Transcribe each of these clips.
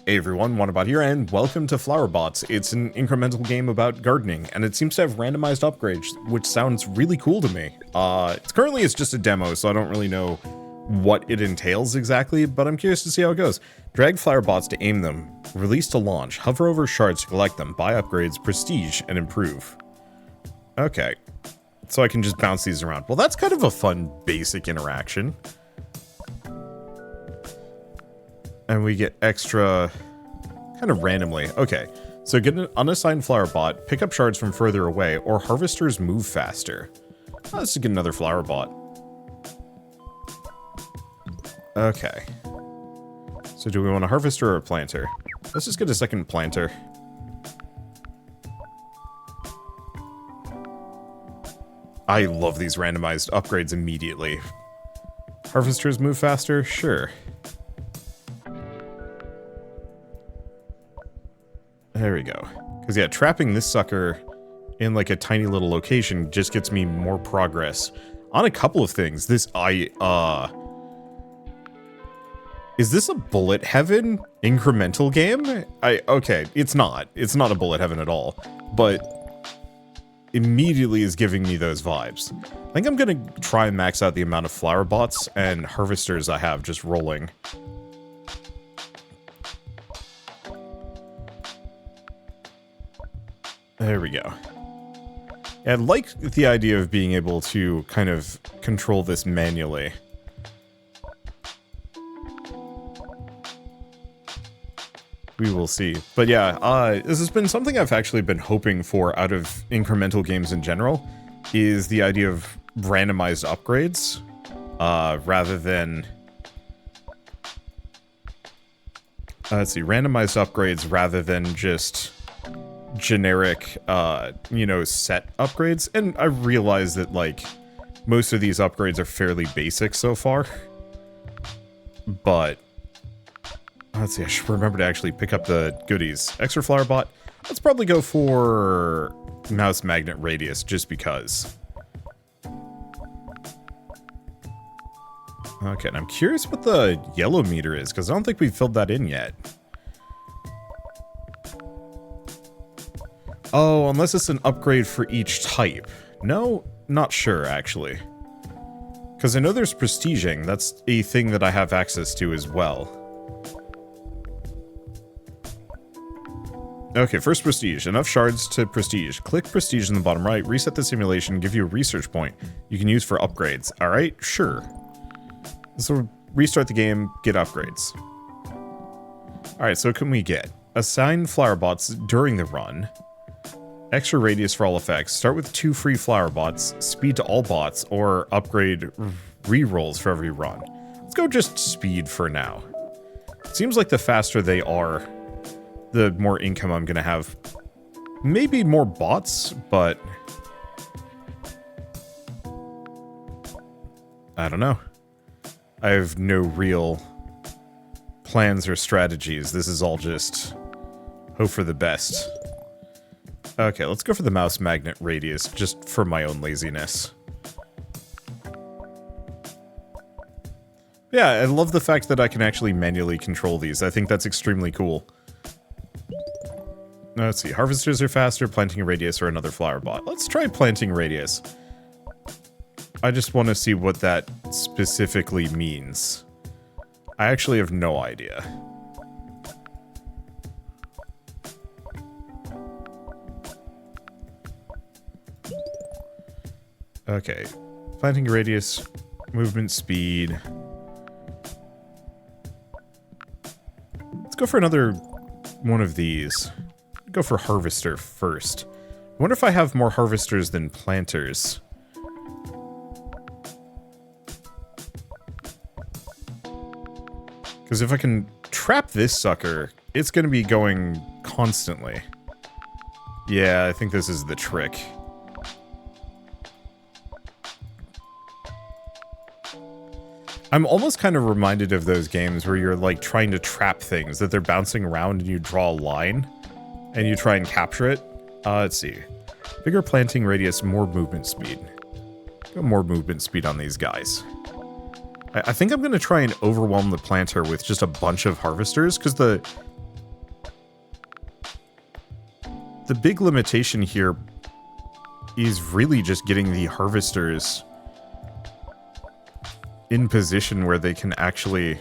Hey everyone, Wanderbot here, and welcome to Flowerbots. It's an incremental game about gardening, and it seems to have randomized upgrades, which sounds really cool to me. It's just a demo, so I don't really know what it entails exactly, but I'm curious to see how it goes. Drag Flowerbots to aim them, release to launch, hover over shards to collect them, buy upgrades, prestige, and improve. Okay, so I can just bounce these around. Well, that's kind of a fun, basic interaction. And we get extra kind of randomly. Okay, so get an unassigned Flowerbot, pick up shards from further away, or harvesters move faster. Let's get another Flowerbot. Okay. So do we want a harvester or a planter? Let's just get a second planter. I love these randomized upgrades immediately. Harvesters move faster? Sure. There we go. Because, yeah, trapping this sucker in, like, a tiny little location just gets me more progress on a couple of things. Is this a bullet heaven incremental game? Okay, it's not. It's not a bullet heaven at all. But immediately is giving me those vibes. I think I'm gonna try and max out the amount of Flowerbots and harvesters I have just rolling. There we go. Yeah, I like the idea of being able to kind of control this manually. We will see. But yeah, this has been something I've actually been hoping for out of incremental games in general, is the idea of randomized upgrades, rather than... let's see, randomized upgrades rather than just generic, you know, set upgrades. And I realize that, like, most of these upgrades are fairly basic so far. But, let's see, I should remember to actually pick up the goodies. Extra Flowerbot. Let's probably go for mouse magnet radius, just because. Okay, and I'm curious what the yellow meter is, because I don't think we've filled that in yet. Oh, unless it's an upgrade for each type. No, not sure, actually. Because I know there's prestiging. That's a thing that I have access to as well. Okay, first prestige. Enough shards to prestige. Click prestige in the bottom right, reset the simulation, give you a research point you can use for upgrades. Alright, sure. So restart the game, get upgrades. Alright, so what can we get? Assign Flowerbots during the run. Extra radius for all effects. Start with 2 free Flowerbots, speed to all bots, or upgrade rerolls for every run. Let's go just speed for now. It seems like the faster they are, the more income I'm gonna have. Maybe more bots, but... I don't know. I have no real plans or strategies. This is all just hope for the best. Okay, let's go for the mouse magnet radius, just for my own laziness. Yeah, I love the fact that I can actually manually control these. I think that's extremely cool. Now, let's see, harvesters are faster, planting radius, or another Flowerbot. Let's try planting radius. I just want to see what that specifically means. I actually have no idea. Okay, planting radius, movement speed. Let's go for another one of these. Go for harvester first. I wonder if I have more harvesters than planters. Because if I can trap this sucker, it's going to be going constantly. Yeah, I think this is the trick. I'm almost kind of reminded of those games where you're, like, trying to trap things, that they're bouncing around and you draw a line, and you try and capture it. Let's see. Bigger planting radius, more movement speed. Go more movement speed on these guys. I think I'm going to try and overwhelm the planter with just a bunch of harvesters, because the the big limitation here is really just getting the harvesters in position where they can actually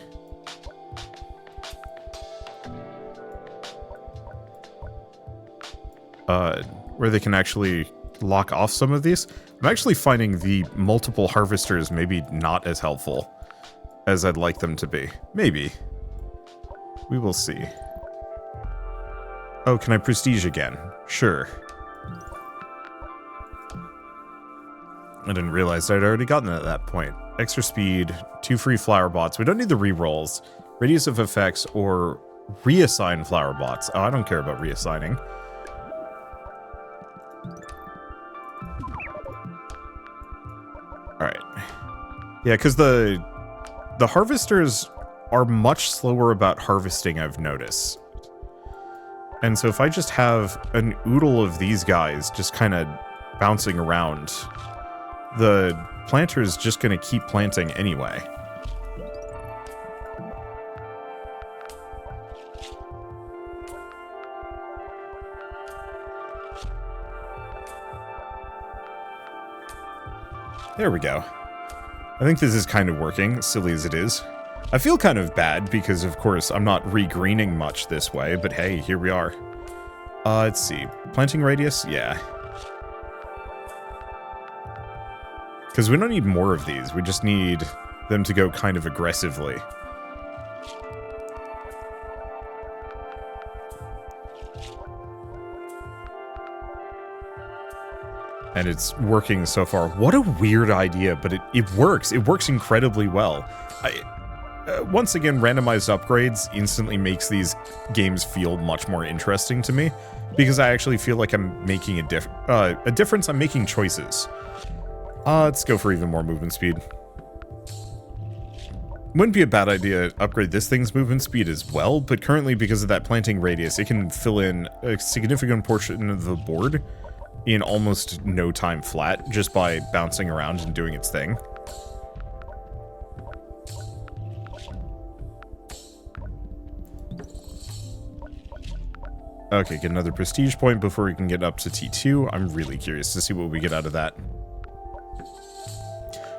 lock off some of these. I'm actually finding the multiple harvesters maybe not as helpful as I'd like them to be. Maybe. We will see. Oh, can I prestige again? Sure. I didn't realize I'd already gotten it at that point. Extra speed, 2 free Flowerbots. We don't need the rerolls. Radius of effects or reassign Flowerbots. Oh, I don't care about reassigning. Alright. Yeah, because the harvesters are much slower about harvesting, I've noticed. And so if I just have an oodle of these guys just kind of bouncing around, the planter is just going to keep planting anyway. There we go. I think this is kind of working, silly as it is. I feel kind of bad because, of course, I'm not re-greening much this way, but hey, here we are. Let's see. Planting radius? Yeah. Because we don't need more of these, we just need them to go kind of aggressively. And it's working so far. What a weird idea, but it works. It works incredibly well. Once again, randomized upgrades instantly makes these games feel much more interesting to me, because I actually feel like I'm making a difference. I'm making choices. Let's go for even more movement speed. Wouldn't be a bad idea to upgrade this thing's movement speed as well, but currently because of that planting radius, it can fill in a significant portion of the board in almost no time flat, just by bouncing around and doing its thing. Okay, get another prestige point before we can get up to T2. I'm really curious to see what we get out of that.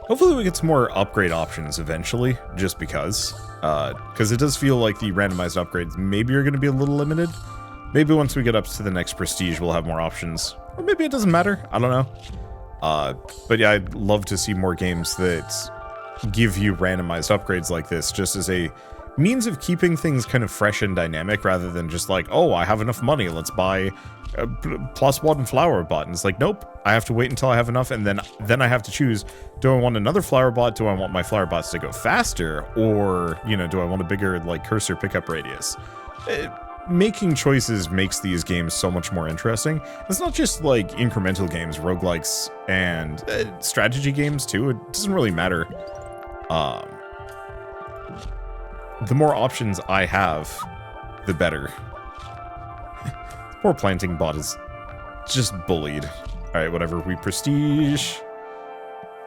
Hopefully we get some more upgrade options eventually, just because it does feel like the randomized upgrades maybe are going to be a little limited. Maybe once we get up to the next prestige, we'll have more options. Or maybe it doesn't matter. I don't know. But yeah, I'd love to see more games that give you randomized upgrades like this, just as a means of keeping things kind of fresh and dynamic, rather than just like, oh, I have enough money, let's buy a +1 flower bot. And it's like, nope, I have to wait until I have enough, and then I have to choose, do I want another flower bot, do I want my flower bots to go faster, or, you know, do I want a bigger, like, cursor pickup radius? Making choices makes these games so much more interesting. It's not just, like, incremental games, roguelikes, and strategy games, too. It doesn't really matter. The more options I have, the better. Poor planting bot is just bullied. Alright, whatever. We prestige.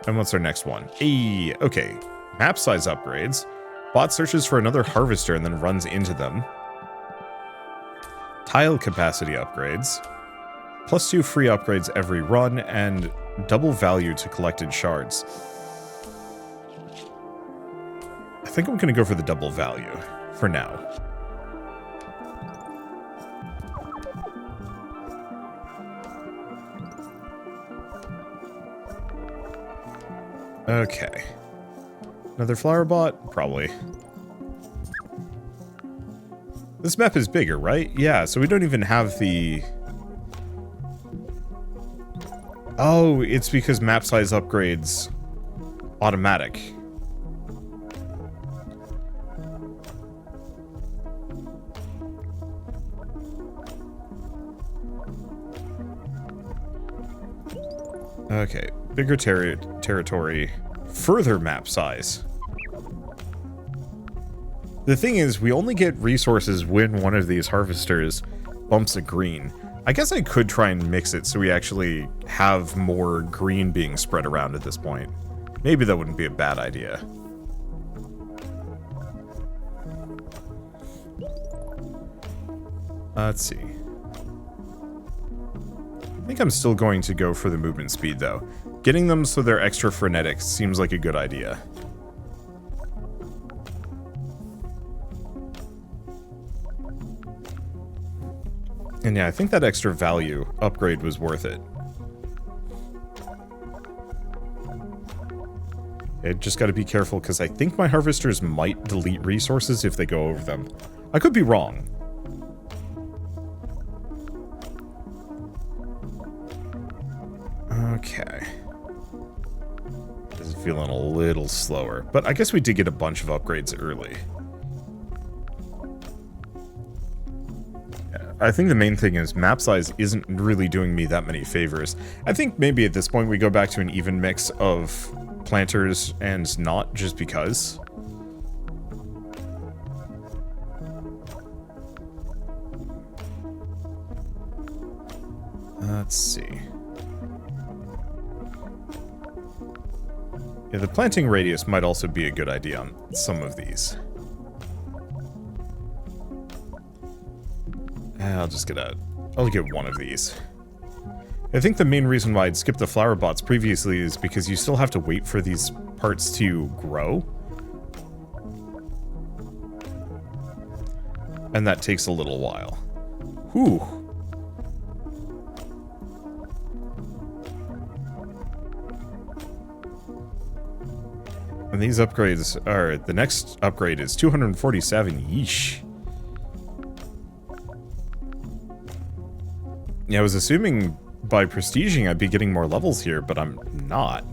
And what's our next one? Hey, okay. Map size upgrades. Bot searches for another harvester and then runs into them. Tile capacity upgrades. +2 free upgrades every run, and double value to collected shards. I think I'm going to go for the double value for now. Okay. Another flower bot? Probably. This map is bigger, right? Yeah, so we don't even have the... Oh, it's because map size upgrades automatic. Okay, bigger territory, further map size. The thing is, we only get resources when one of these harvesters bumps a green. I guess I could try and mix it so we actually have more green being spread around at this point. Maybe that wouldn't be a bad idea. Let's see. I think I'm still going to go for the movement speed, though. Getting them so they're extra frenetic seems like a good idea. And yeah, I think that extra value upgrade was worth it. I just got to be careful because I think my harvesters might delete resources if they go over them. I could be wrong. Okay. This is feeling a little slower, but I guess we did get a bunch of upgrades early. I think the main thing is map size isn't really doing me that many favors. I think maybe at this point we go back to an even mix of planters and not, just because. Let's see. Yeah, the planting radius might also be a good idea on some of these. I'll get one of these. I think the main reason why I'd skipped the Flowerbots previously is because you still have to wait for these parts to grow. And that takes a little while. Whew. And these upgrades are... The next upgrade is 247. Yeesh. Yeah, I was assuming by prestiging I'd be getting more levels here, but I'm not.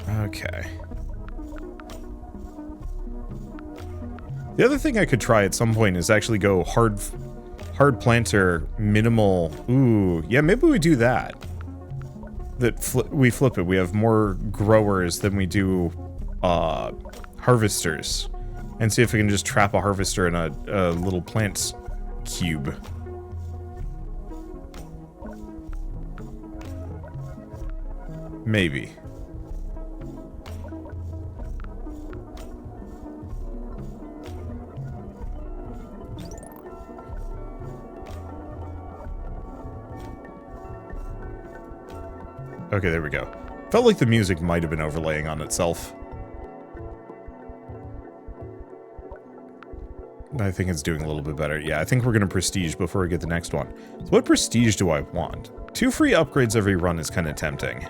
Okay. The other thing I could try at some point is actually go hard planter, minimal... Ooh, yeah, maybe we do that. We flip it. We have more growers than we do harvesters. And see if we can just trap a harvester in a little plant cube. Maybe. Okay, there we go. Felt like the music might have been overlaying on itself. I think it's doing a little bit better. Yeah, I think we're going to prestige before we get the next one. So what prestige do I want? 2 free upgrades every run is kind of tempting.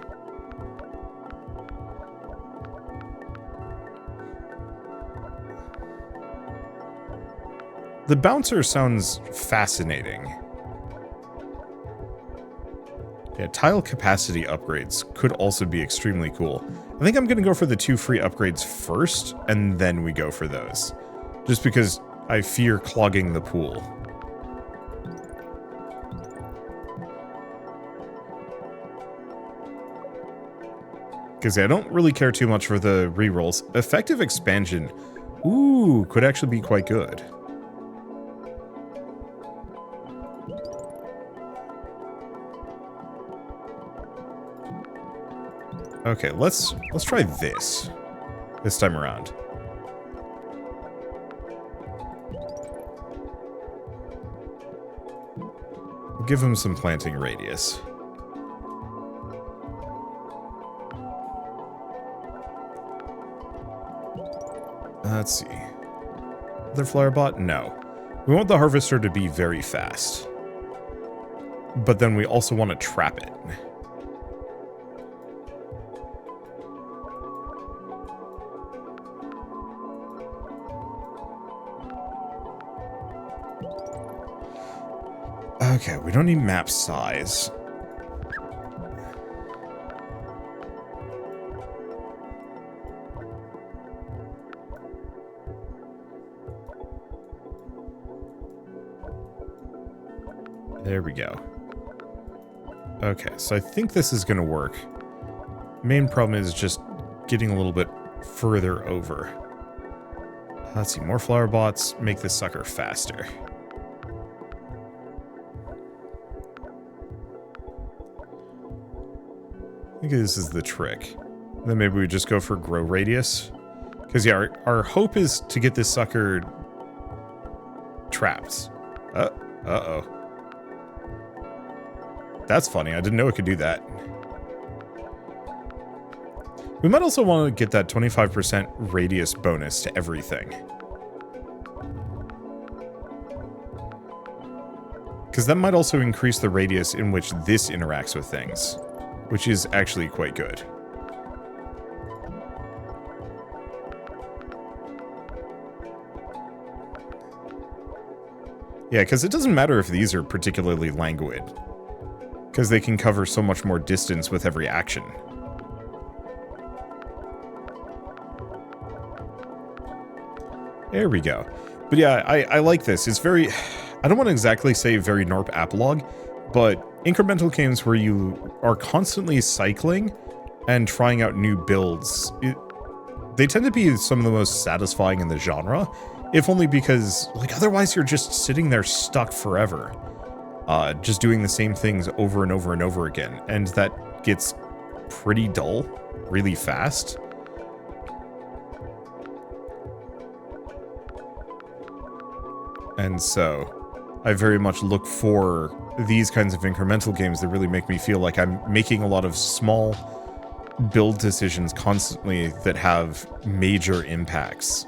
The bouncer sounds fascinating. Yeah, tile capacity upgrades could also be extremely cool. I think I'm going to go for the 2 free upgrades first, and then we go for those. Just because I fear clogging the pool. Because I don't really care too much for the rerolls. Effective expansion, ooh, could actually be quite good. Okay, let's try this time around. We'll give him some planting radius. Let's see. Other Flowerbot? No. We want the harvester to be very fast. But then we also want to trap it. Okay, we don't need map size. There we go. Okay, so I think this is going to work. Main problem is just getting a little bit further over. Let's see, more Flowerbots, make this sucker faster. I think this is the trick. Then maybe we just go for grow radius. Because, yeah, our hope is to get this sucker trapped. Uh-oh. That's funny. I didn't know it could do that. We might also want to get that 25% radius bonus to everything. Because that might also increase the radius in which this interacts with things, which is actually quite good. Yeah, because it doesn't matter if these are particularly languid, because they can cover so much more distance with every action. There we go. But yeah, I like this. It's very... I don't want to exactly say very NARP apologue, but incremental games where you are constantly cycling and trying out new builds, they tend to be some of the most satisfying in the genre, if only because, like, otherwise you're just sitting there stuck forever, just doing the same things over and over and over again, and that gets pretty dull really fast. And so, I very much look for these kinds of incremental games that really make me feel like I'm making a lot of small build decisions constantly that have major impacts.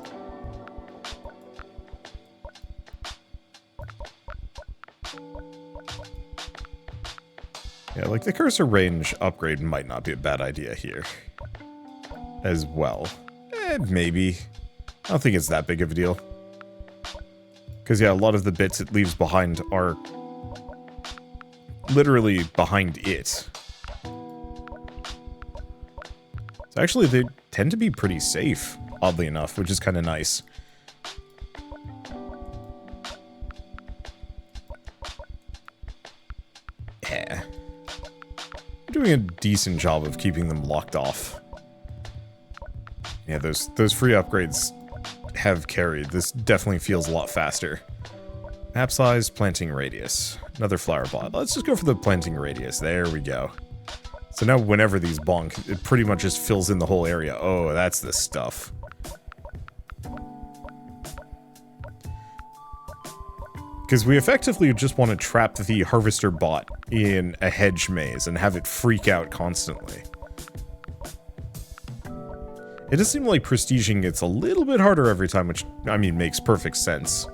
Yeah, like the cursor range upgrade might not be a bad idea here as well. Maybe. I don't think it's that big of a deal. Because, yeah, a lot of the bits it leaves behind are literally behind it. So actually, they tend to be pretty safe, oddly enough, which is kind of nice. Yeah. We're doing a decent job of keeping them locked off. Yeah, those free upgrades have carried. This definitely feels a lot faster. Map size, planting radius. Another Flowerbot. Let's just go for the planting radius. There we go. So now whenever these bonk, it pretty much just fills in the whole area. Oh, that's the stuff. Because we effectively just want to trap the harvester bot in a hedge maze and have it freak out constantly. It does seem like prestiging gets a little bit harder every time, which, I mean, makes perfect sense.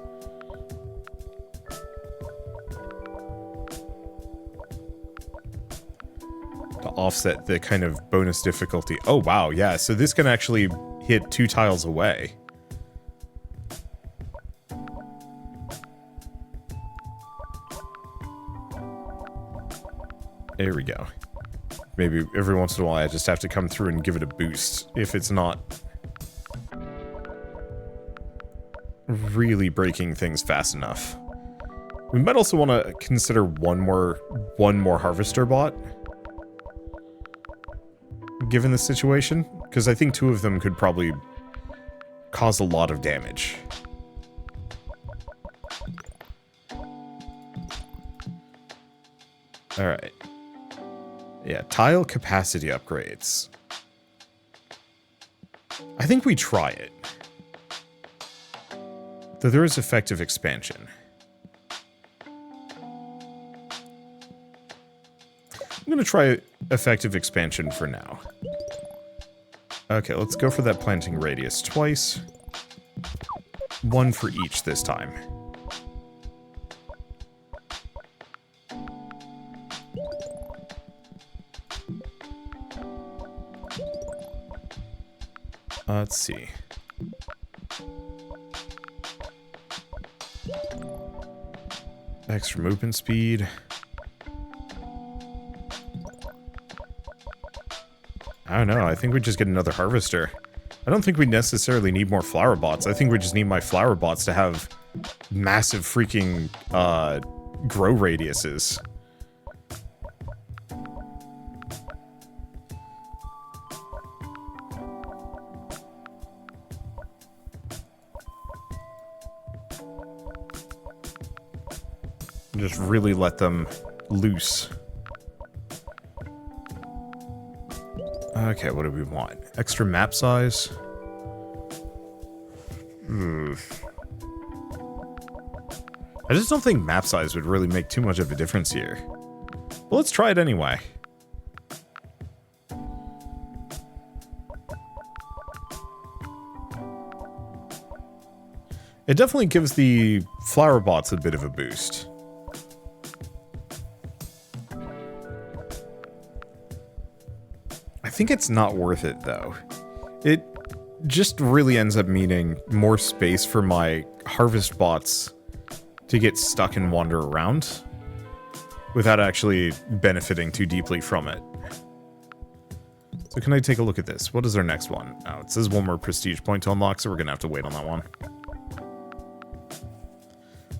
To offset the kind of bonus difficulty. Oh, wow, yeah, so this can actually hit 2 tiles away. There we go. Maybe every once in a while I just have to come through and give it a boost if it's not really breaking things fast enough. We might also want to consider one more harvester bot, given the situation, because I think 2 of them could probably cause a lot of damage. Alright. Yeah, tile capacity upgrades. I think we try it. Though there is effective expansion. I'm going to try effective expansion for now. Okay, let's go for that planting radius twice. 1 for each this time. Let's see. Extra movement speed. I don't know. I think we just get another harvester. I don't think we necessarily need more Flowerbots. I think we just need my Flowerbots to have massive freaking grow radiuses. Just really let them loose. Okay, what do we want? Extra map size? I just don't think map size would really make too much of a difference here. But let's try it anyway. It definitely gives the Flowerbots a bit of a boost. I think it's not worth it, though. It just really ends up meaning more space for my harvest bots to get stuck and wander around without actually benefiting too deeply from it. So can I take a look at this? What is our next one? Oh, it says one more prestige point to unlock, so we're gonna have to wait on that one.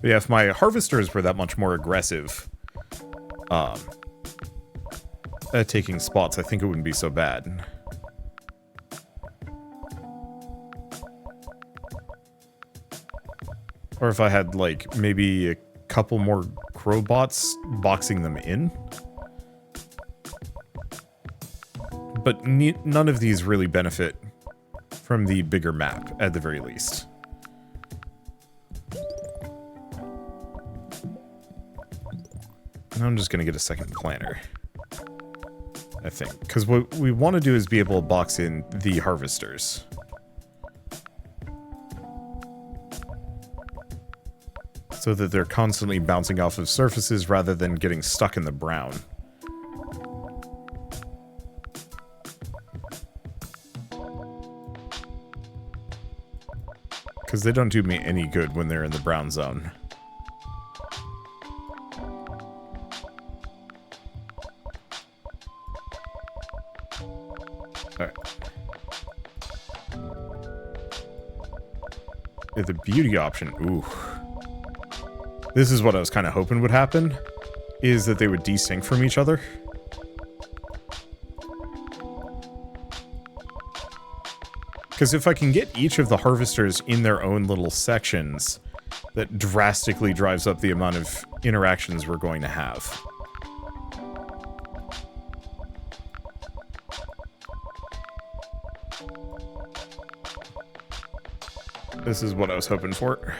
But yeah, if my harvesters were that much more aggressive at taking spots, I think it wouldn't be so bad. Or if I had, like, maybe a couple more crowbots boxing them in. But none of these really benefit from the bigger map, at the very least. And I'm just going to get a second planner, I think. Because what we want to do is be able to box in the harvesters. So that they're constantly bouncing off of surfaces rather than getting stuck in the brown. Because they don't do me any good when they're in the brown zone. Alright. Yeah, the beauty option, ooh. This is what I was kind of hoping would happen, is that they would desync from each other. Because if I can get each of the harvesters in their own little sections, that drastically drives up the amount of interactions we're going to have. This is what I was hoping for.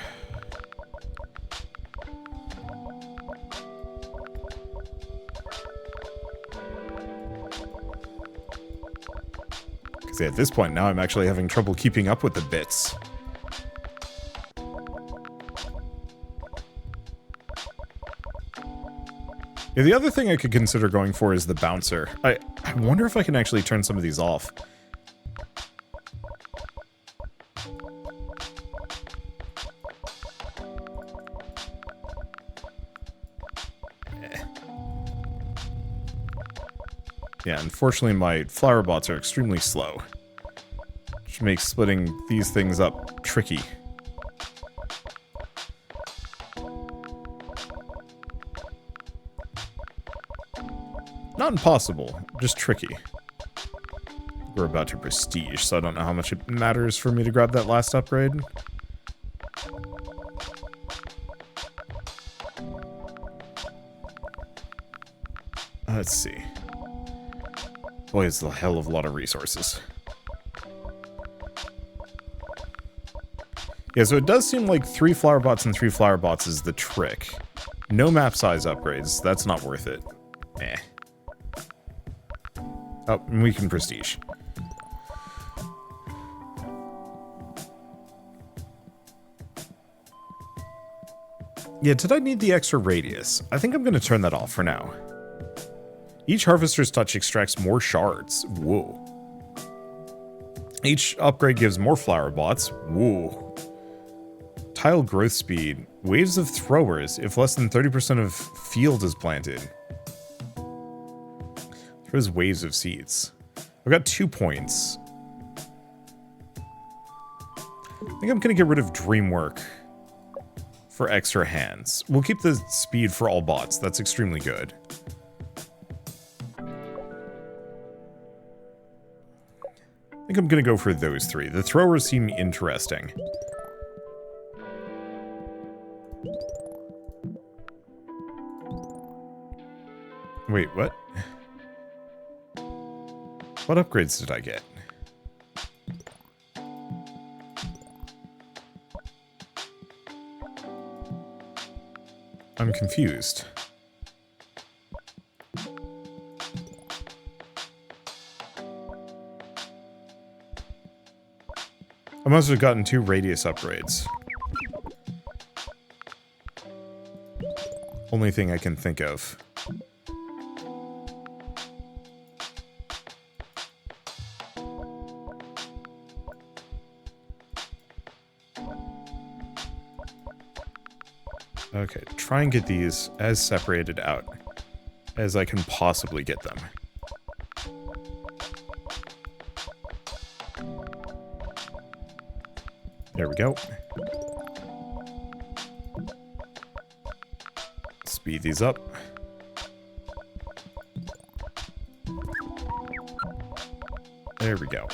At this point now, I'm actually having trouble keeping up with the bits. Yeah, the other thing I could consider going for is the bouncer. I wonder if I can actually turn some of these off. Yeah, unfortunately my Flowerbots are extremely slow, which makes splitting these things up tricky. Not impossible, just tricky. We're about to prestige, so I don't know how much it matters for me to grab that last upgrade. Let's see. Boy, it's a hell of a lot of resources. Yeah, so it does seem like 3 Flowerbots and 3 Flowerbots is the trick. No map size upgrades, that's not worth it. Eh. Oh, and we can prestige. Yeah, did I need the extra radius? I think I'm going to turn that off for now. Each harvester's touch extracts more shards. Whoa. Each upgrade gives more Flowerbots. Whoa. Tile growth speed. Waves of throwers if less than 30% of field is planted. Throws waves of seeds. I've got 2 points. I think I'm going to get rid of Dream Work for extra hands. We'll keep the speed for all bots. That's extremely good. I think I'm going to go for those 3. The throwers seem interesting. Wait, what? What upgrades did I get? I'm confused. I must have gotten 2 radius upgrades. Only thing I can think of. Okay, try and get these as separated out as I can possibly get them. There we go. Speed these up. There we go.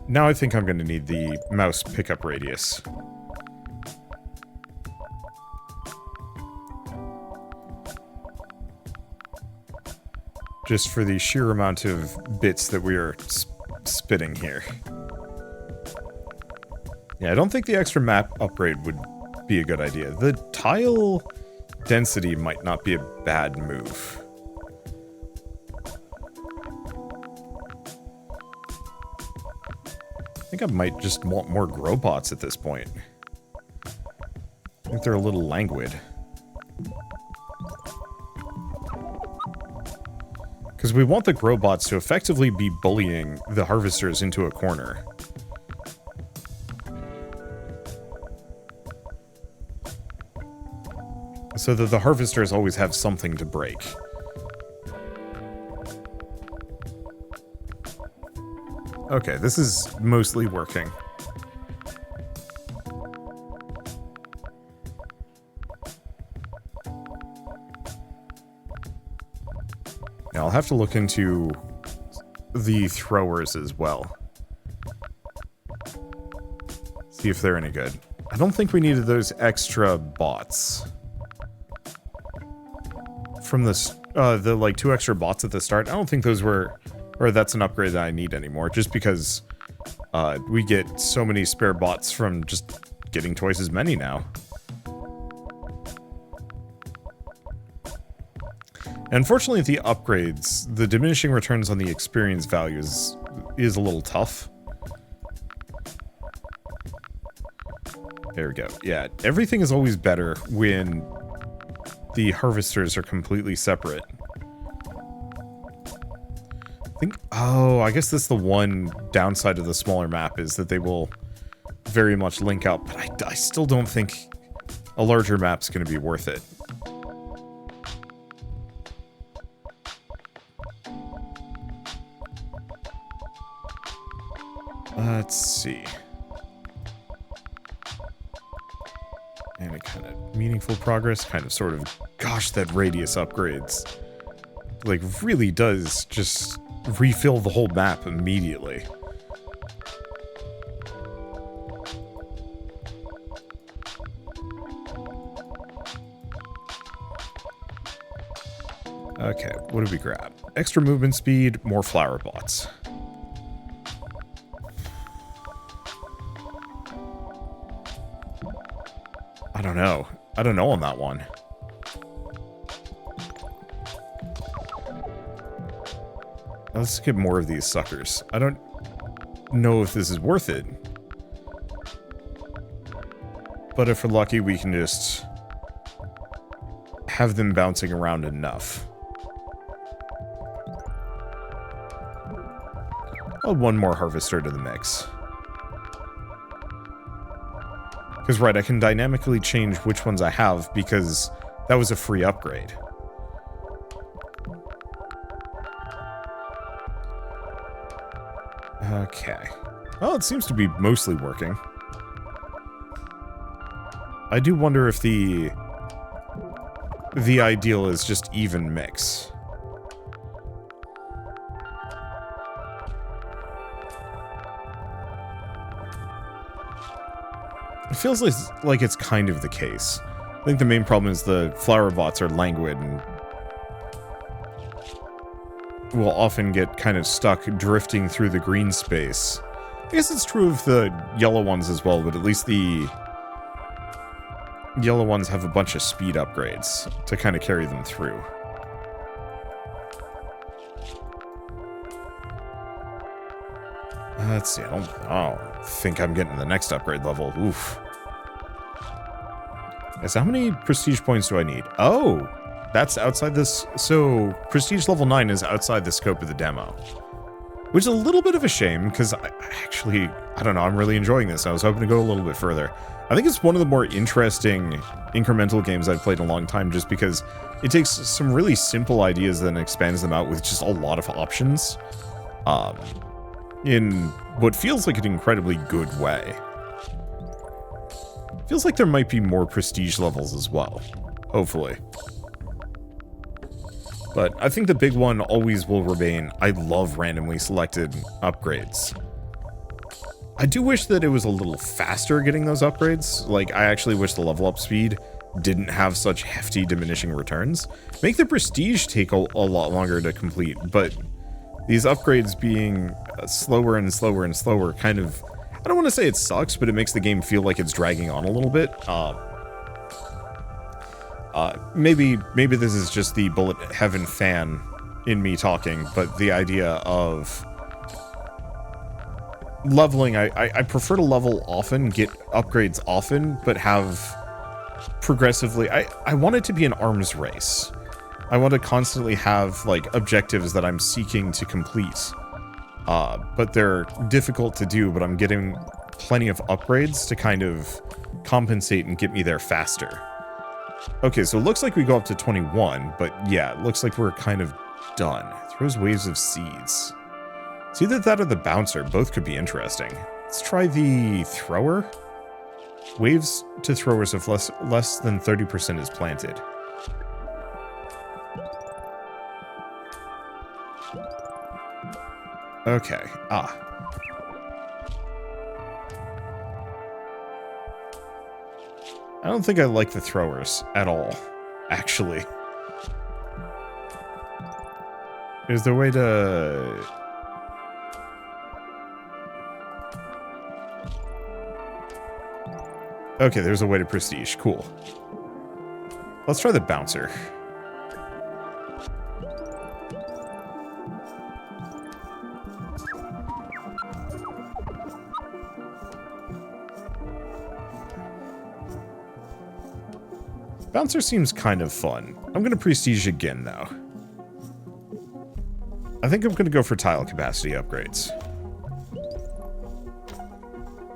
Now I think I'm going to need the mouse pickup radius. Just for the sheer amount of bits that we are spitting here. Yeah, I don't think the extra map upgrade would be a good idea. The tile density might not be a bad move. I think I might just want more Growbots at this point. I think they're a little languid. Because we want the Growbots to effectively be bullying the harvesters into a corner. So that the harvesters always have something to break. Okay, this is mostly working. Now, I'll have to look into the throwers as well. See if they're any good. I don't think we needed those extra bots. From the like 2 extra bots at the start, I don't think those were, or that's an upgrade that I need anymore, just because we get so many spare bots from just getting twice as many now. Unfortunately, the upgrades, the diminishing returns on the experience values is a little tough. There we go. Yeah, everything is always better when the harvesters are completely separate. I think, oh, I guess that's the one downside of the smaller map, is that they will very much link up, but I still don't think a larger map's going to be worth it. Let's see. Any kind of meaningful progress, kind of sort of, gosh, that radius upgrades, like, really does just refill the whole map immediately. Okay, what do we grab? Extra movement speed, more Flowerbots. I don't know. I don't know on that one. Let's get more of these suckers. I don't know if this is worth it. But if we're lucky, we can just have them bouncing around enough. I'll add one more harvester to the mix. Because, right, I can dynamically change which ones I have, because that was a free upgrade. Okay. Well, it seems to be mostly working. I do wonder if the ideal is just even mix. It feels like it's kind of the case. I think the main problem is the Flowerbots are languid and will often get kind of stuck drifting through the green space. I guess it's true of the yellow ones as well, but at least the yellow ones have a bunch of speed upgrades to kind of carry them through. Let's see, I don't think I'm getting to the next upgrade level. Oof. So how many prestige points do I need? Oh, that's outside this. So prestige level 9 is outside the scope of the demo, which is a little bit of a shame because I don't know, I'm really enjoying this. I was hoping to go a little bit further. I think it's one of the more interesting incremental games I've played in a long time just because it takes some really simple ideas and expands them out with just a lot of options in what feels like an incredibly good way. Feels like there might be more prestige levels as well, hopefully. But I think the big one always will remain, I love randomly selected upgrades. I do wish that it was a little faster getting those upgrades. Like, I actually wish the level up speed didn't have such hefty diminishing returns. Make the prestige take a lot longer to complete, but these upgrades being slower and slower and slower kind of, I don't want to say it sucks, but it makes the game feel like it's dragging on a little bit. Maybe this is just the bullet heaven fan in me talking, but the idea of leveling, I prefer to level often, get upgrades often, but have progressively, I want it to be an arms race. I want to constantly have, like, objectives that I'm seeking to complete. But they're difficult to do, but I'm getting plenty of upgrades to kind of compensate and get me there faster. Okay, so it looks like we go up to 21, but yeah, it looks like we're kind of done. Throws waves of seeds. It's either that or the bouncer. Both could be interesting. Let's try the thrower. Waves to throwers if less than 30% is planted. Okay, I don't think I like the throwers at all, actually. Is there a way to... Okay, there's a way to prestige. Cool. Let's try the bouncer. Bouncer seems kind of fun. I'm going to prestige again, though. I think I'm going to go for tile capacity upgrades.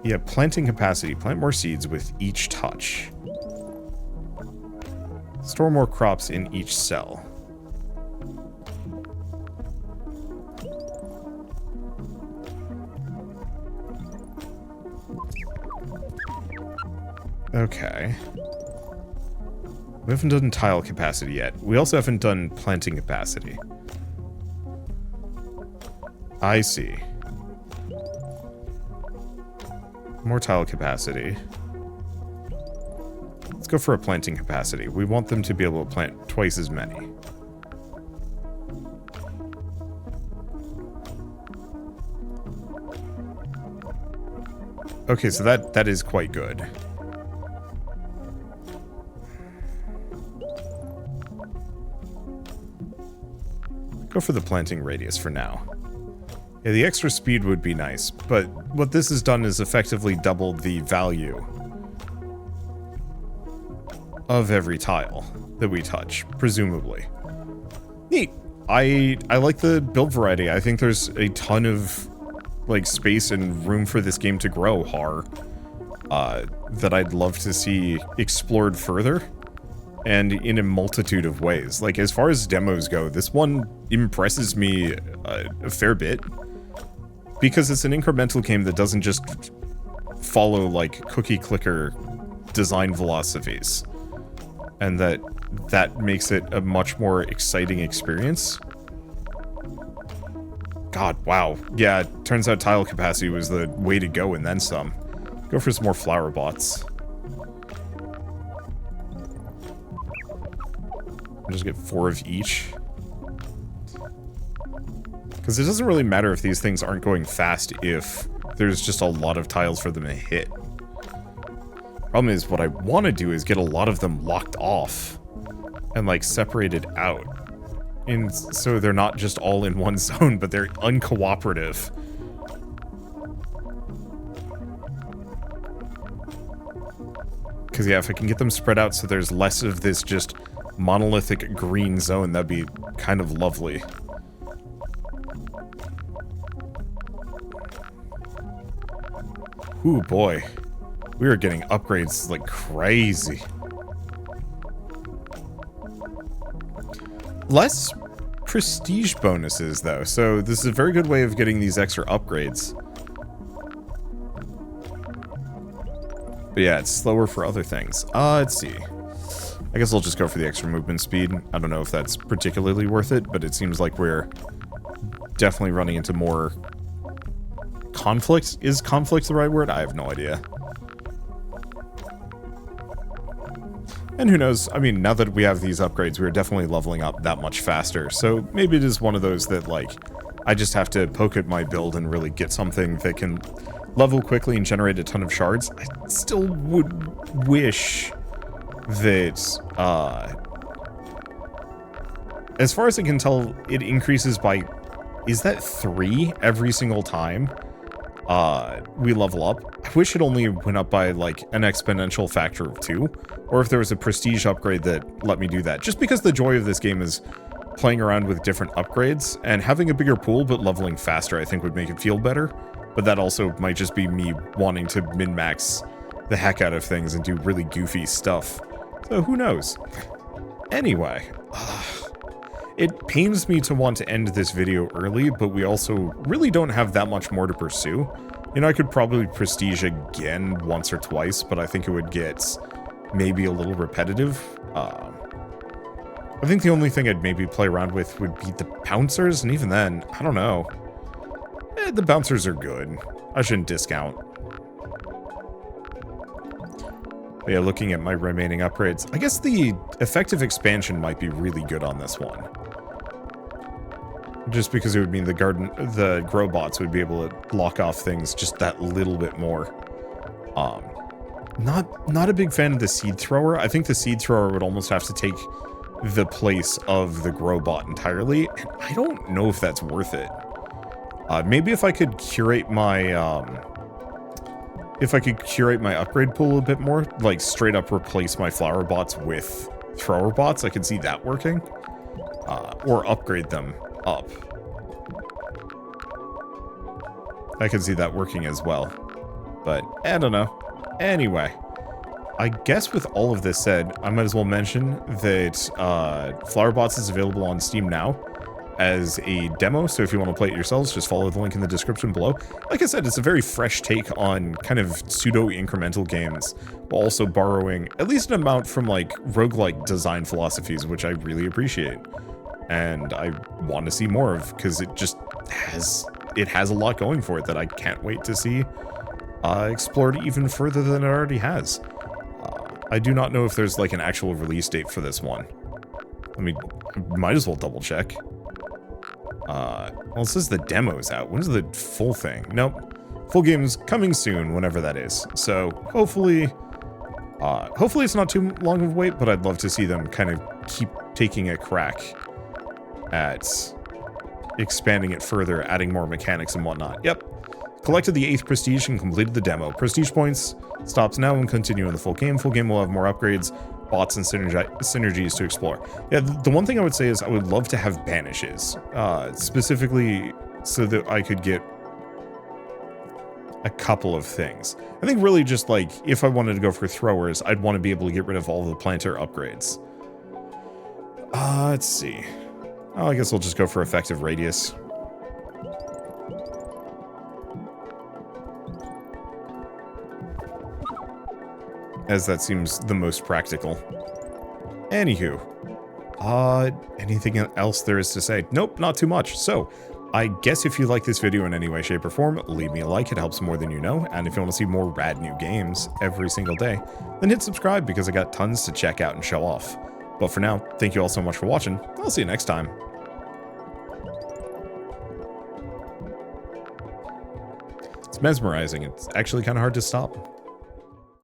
Yeah, planting capacity. Plant more seeds with each touch. Store more crops in each cell. Okay. We haven't done tile capacity yet. We also haven't done planting capacity. I see. More tile capacity. Let's go for a planting capacity. We want them to be able to plant twice as many. Okay, so that is quite good. Go for the planting radius for now. Yeah, the extra speed would be nice, but what this has done is effectively doubled the value of every tile that we touch, presumably. Neat. I like the build variety. I think there's a ton of, like, space and room for this game to grow, that I'd love to see explored further. And in a multitude of ways. Like, as far as demos go, this one impresses me a fair bit. Because it's an incremental game that doesn't just follow, like, cookie clicker design philosophies. And that makes it a much more exciting experience. God, wow. Yeah, turns out tile capacity was the way to go and then some. Go for some more Flowerbots. Just get 4 of each. Because it doesn't really matter if these things aren't going fast if there's just a lot of tiles for them to hit. Problem is, what I want to do is get a lot of them locked off and like separated out. And so they're not just all in one zone, but they're uncooperative. Because yeah, if I can get them spread out so there's less of this just monolithic green zone, that'd be kind of lovely. Ooh, boy. We are getting upgrades like crazy. Less prestige bonuses, though, so this is a very good way of getting these extra upgrades. But yeah, it's slower for other things. Let's see. I guess I'll just go for the extra movement speed. I don't know if that's particularly worth it, but it seems like we're definitely running into more conflict. Is conflict the right word? I have no idea. And who knows, I mean, now that we have these upgrades, we're definitely leveling up that much faster. So maybe it is one of those that, like, I just have to poke at my build and really get something that can level quickly and generate a ton of shards. I still would wish that, as far as I can tell, it increases by, is that 3 every single time we level up? I wish it only went up by, like, an exponential factor of 2, or if there was a prestige upgrade that let me do that. Just because the joy of this game is playing around with different upgrades, and having a bigger pool but leveling faster I think would make it feel better. But that also might just be me wanting to min-max the heck out of things and do really goofy stuff. So who knows? Anyway, it pains me to want to end this video early, but we also really don't have that much more to pursue. You know, I could probably prestige again once or twice, but I think it would get maybe a little repetitive. I think the only thing I'd maybe play around with would be the bouncers, and even then, I don't know. The bouncers are good. I shouldn't discount. But yeah, looking at my remaining upgrades, I guess the effective expansion might be really good on this one. Just because it would mean the Growbots would be able to lock off things just that little bit more. Not a big fan of the Seed Thrower. I think the Seed Thrower would almost have to take the place of the Growbot entirely, and I don't know if that's worth it. Maybe if I could curate my upgrade pool a bit more, like straight up replace my Flowerbots with Thrower Bots, I could see that working. Or upgrade them up. I could see that working as well. But, I don't know. Anyway, I guess with all of this said, I might as well mention that Flowerbots is available on Steam now as a demo, so if you want to play it yourselves, just follow the link in the description below. Like I said, it's a very fresh take on kind of pseudo-incremental games, while also borrowing at least an amount from, like, roguelike design philosophies, which I really appreciate. And I want to see more of, because it just has a lot going for it that I can't wait to see explored even further than it already has. I do not know if there's, like, an actual release date for this one. I mean, might as well double check. Well, it says the demo's out. When's the full thing? Nope. Full game's coming soon, whenever that is. So, hopefully it's not too long of a wait, but I'd love to see them kind of keep taking a crack at expanding it further, adding more mechanics and whatnot. Yep. Collected the 8th prestige and completed the demo. Prestige points stops now and continue in the full game. Full game will have more upgrades, bots, and synergies to explore. Yeah, the one thing I would say is I would love to have banishes, specifically so that I could get a couple of things. I think really just like, if I wanted to go for throwers, I'd want to be able to get rid of all of the planter upgrades. Let's see. Oh, I guess I'll just go for effective radius. As that seems the most practical. Anywho. Anything else there is to say? Nope, not too much. So, I guess if you like this video in any way, shape, or form, leave me a like, it helps more than you know. And if you want to see more rad new games every single day, then hit subscribe because I got tons to check out and show off. But for now, thank you all so much for watching. I'll see you next time. It's mesmerizing. It's actually kind of hard to stop.